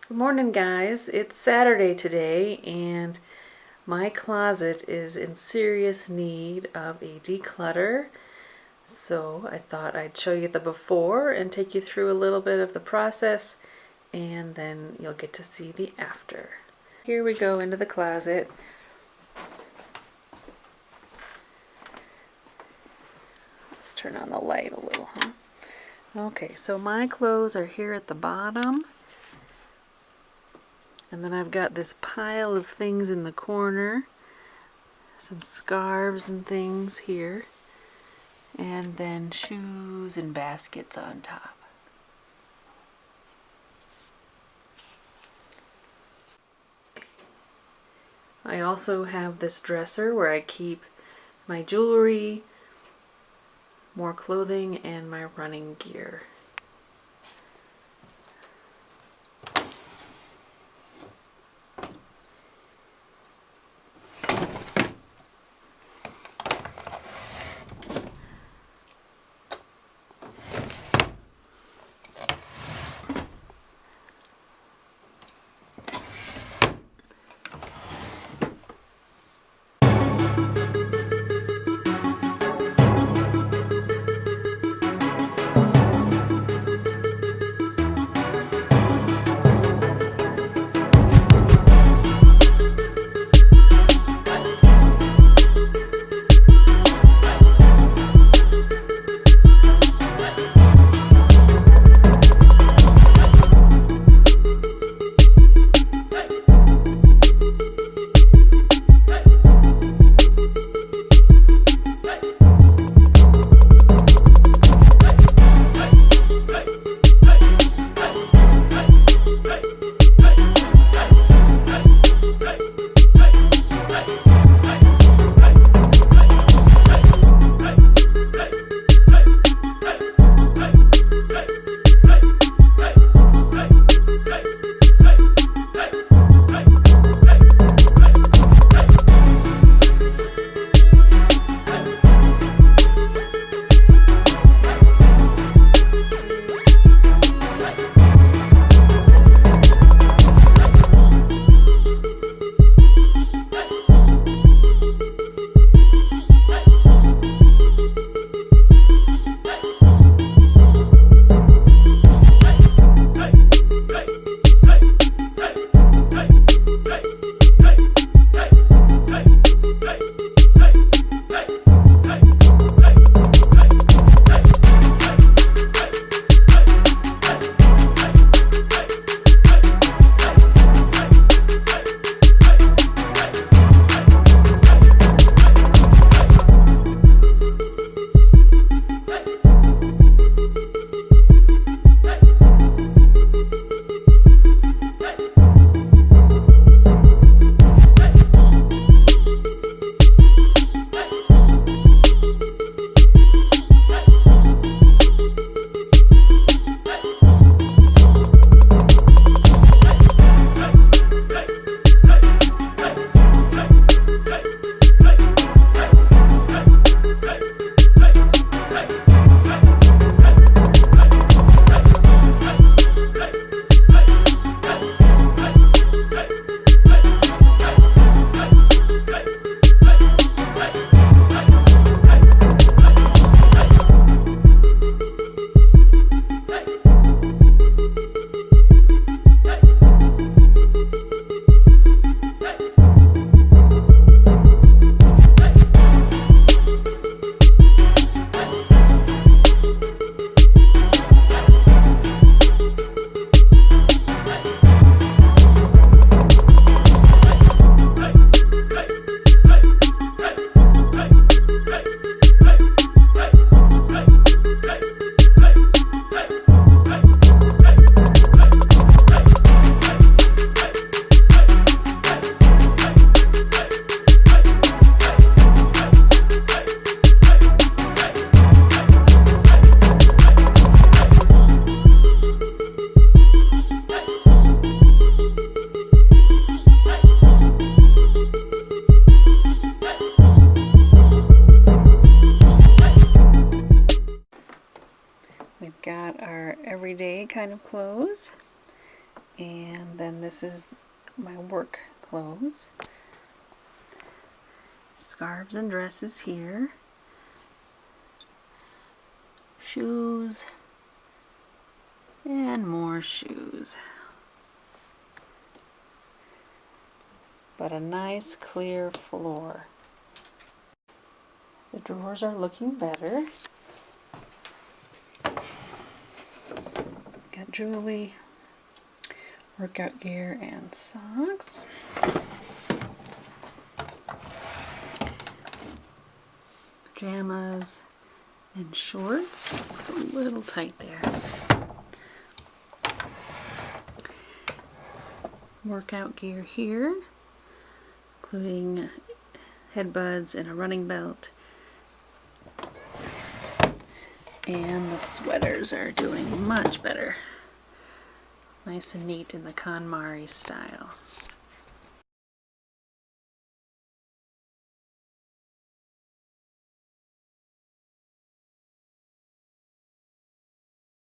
Good morning, guys. It's Saturday today and my closet is in serious need of a declutter. So I thought I'd show you the before and take you through a little bit of the process, and then you'll get to see the after. Here we go into the closet. Let's turn on the light a little, huh? Okay, so my clothes are here at the bottom. And then I've got this pile of things in the corner, some scarves and things here, and then shoes and baskets on top. I also have this dresser where I keep my jewelry, more clothing, and my running gear. We've got our everyday kind of clothes, And then this is my work clothes. Scarves and dresses here. Shoes. And more shoes. But a nice clear floor. The drawers are looking better. Got jewelry, workout gear, and socks. Pajamas and shorts. It's a little tight there. Workout gear here, including headbuds and a running belt. And the sweaters are doing much better. Nice and neat in the KonMari style.